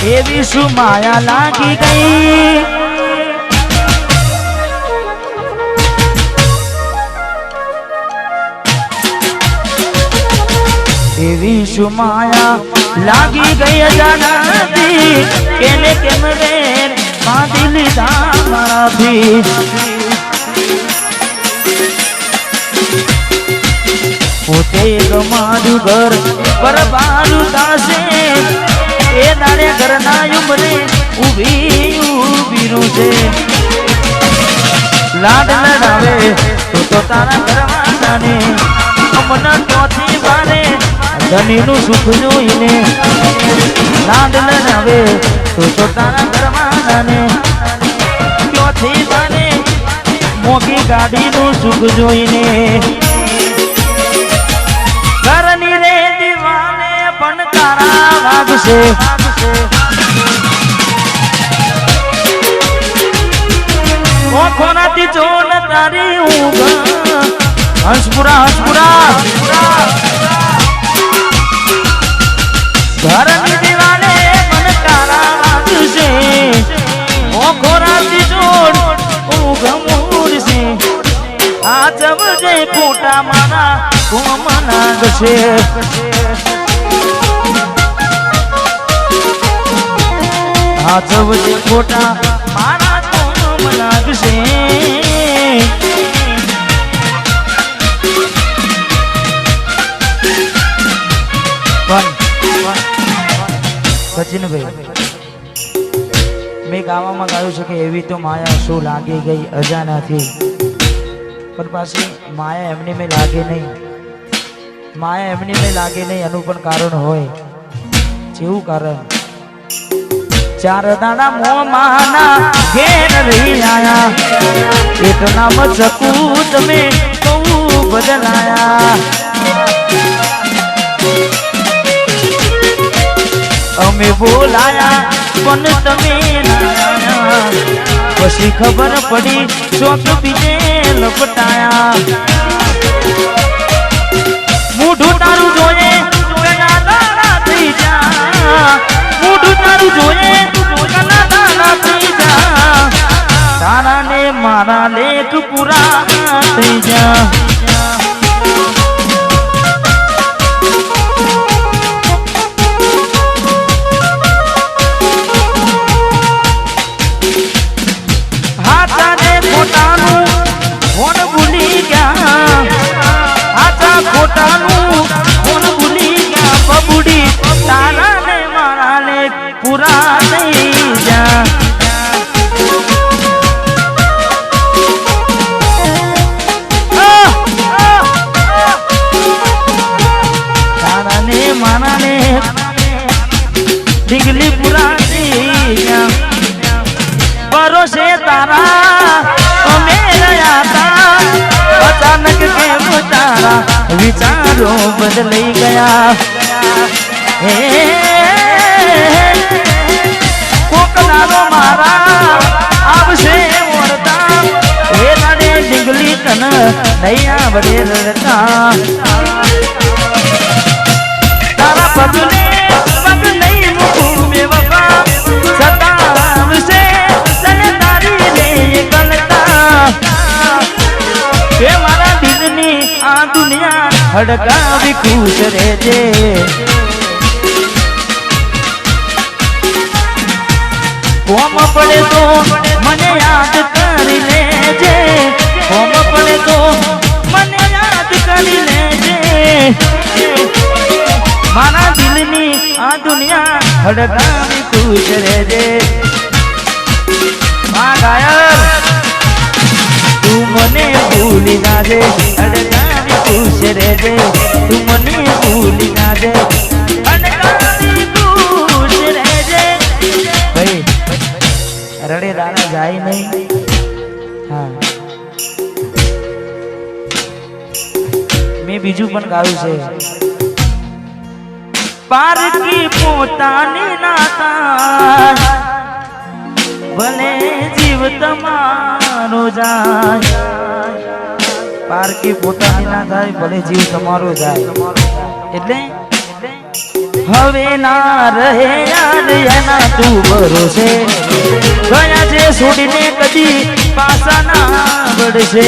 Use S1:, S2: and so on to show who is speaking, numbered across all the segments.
S1: એવી શું માયા લાગી ગઈ, એવી શું માયા લાગી ગઈ અજાણતી, કેને કેમ રે બાંધી લીધા મારાથી। પોતે મારું ઘર બરબારું થાશે, એ દાડે ઘરના ઉમરે ઊભી ઊભી છે। લાડ લડાવે તો તારા ઘરવાળાને, અમને ચોથી વારે ધણીનું સુખ જોઈને। લાડ લડાવે તો તારા ઘરવાળાને, ચોથી વારે મોંઘી ગાડીનું સુખ જોઈને। ઘરની રે દીવાને પણ તારા વાગશે, ઓખોનાથી જોન તારી ઊંઘ, હંસપુરા હંસપુરા। ઘરની દીવાને પણ તારા વાગશે, ઓખોનાથી જોન ઊંઘ મૂરશે। આ જવજે ફોટા મારા કોમ નાગશે, આ જવજે ફોટા મારા કોમ નાગશે। સચિનભાઈ, મેં ગાવામાં ગાયું છે કે એવી તો માયા શું લાગી ગઈ અજાણાથી, પણ પાછી માયા એમની મેં લાગે નહીં, માયા એમની મેં લાગે નહીં એનું પણ કારણ હોય। જેવું કારણ, ચાર દાડા મોમાના ઘેર રહી આયા, એટલા મચકું તમે બહુ બદલાયા। અમે બોલાયા પણ તમે ના, પછી ખબર પડી ચોક બીજે લપટાયા। મૂઢું તારું જોઈએ કના દાડા થઈ જા, મૂઢું તારું જોઈએ કના દાડા થઈ જા, તારા ને મારા લેખ પૂરા થઈ જા। ખોટાનું કોણ ભૂલી ગયા બબુડી, તારા ને મારા ને પૂરા થઈ જા। તારા ને મારા ને ઢીગલી પૂરા થઈ જા। ભરોસે તારા અમે રહ્યા તા, અચાનક કેમ તારા વિચારો બદલાઈ ગયા। હે કોકનારો મારા આવશે ઓરતા, હે તારે ડીંગલી તન નહીં આવડે રડતા। તારા પગને પગ નહીં મૂકું મે બાપા, સતાવશે તને તારી રે ગલતા। હે મારા દિલની આ દુનિયા હડકાવી ખુશ રહેજે, કોમ પડે તો મને યાદ કરી લેજે, કોમ પડે તો મને યાદ કરી લેજે। મારા દિલની આ દુનિયા હડકાવી ખુશ રહેજે। મા ગાયર તું મને ભૂલી નાજે, હડકાવી ખુશ રહેજે, તું મને ભૂલી નાજે, હડકાવી ખુશ રહેજે। ભાઈ રડે દાણા જાય નહીં। હા, મેં બીજું પણ ગાયું છે, પારકી પોતાની નાતા ભલે જીવ તમારો જાય, પારકી પોતાની ના થાય ભલે જીવ તમારો જાય। એટલે હવે ના રહે યાદ એના તું ભરોસે ગયા છે છોડીને કદી પાછા ના વળશે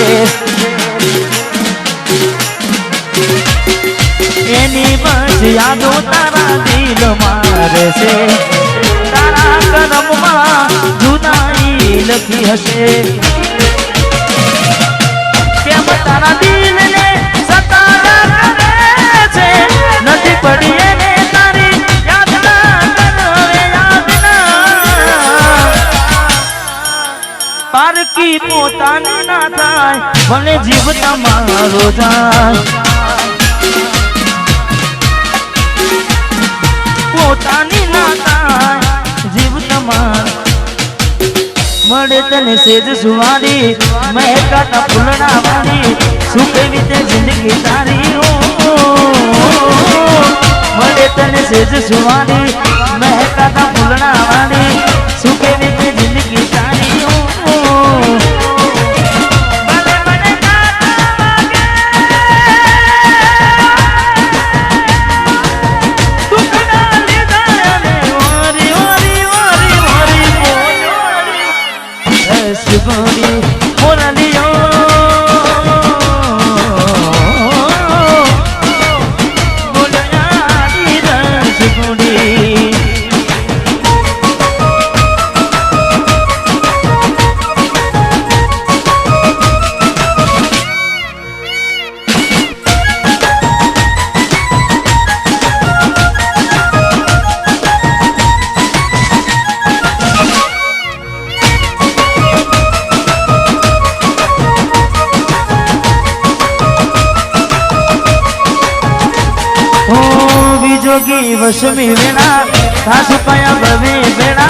S1: એની બસ યાદો તારા દિલ મારે છે તારા કરમમાં જુદાઈ લખી હશે કેમ તારા દિલને સતારા કરે છે નથી પડી એને તારી યાદ ના કરે યાદ ના પારકી પોતાની ના થાય ભલે જીવ તમારો જાય પોતાની ના થાય જીવ તમારો મળે તને સેજ સુવારી મહેકાતા ફૂલડા વાળી સુખે રીતે જિંદગી તારી મળે તને સેજ સુવારી મહેકાતા ફૂલડા વાળી સુખે રીતે જિંદગી તારી जोगी वशमी वेणा सासु पाया भवे बेड़ा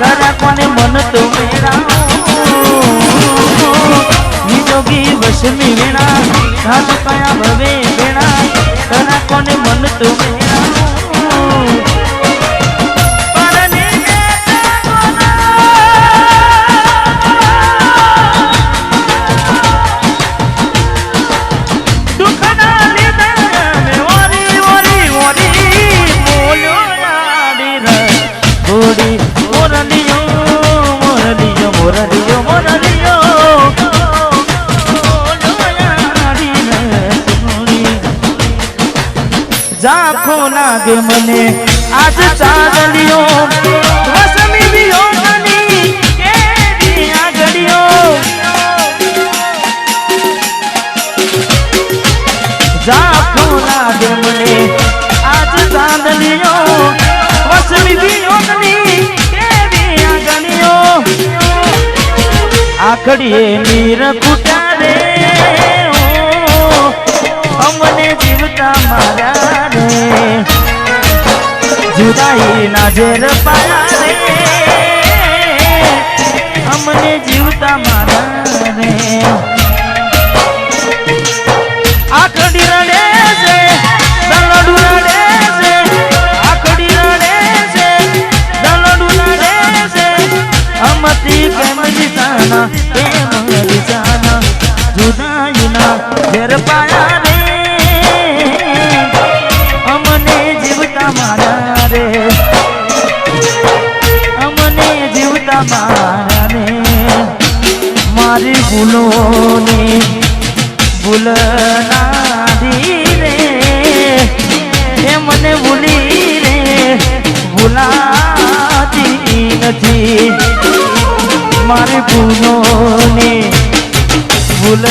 S1: करा कोने मन तो मेरा जोगी वशमी वेणा सासु पाया भवे बेड़ा करा कोने मन तो मेरा जाखो लागे मने आज चांदलियो वसमी वियोगनी केरी आगड़ियो जाखो लागे मने आज चांदलियो वसमी वियोगनी केरी आगड़ियो आखड़िए नीर कुटारे हमने जीवता मारा जुदाई ना जेर पाया रे हमने जीवता मारा रे आखड़ी रड़े से दलडू रड़े से आखड़ी रड़े से दलडू रड़े से हमती प्रेम जिताना प्रेम जिताना जुदाई ना जेर पाया रे हमने जीवता मारा रे हमने जीवता मारा रे मारी भूलों ने भूलना दी रे ये मने भूली रे भूलाती नहीं मारी भूलों ने भूल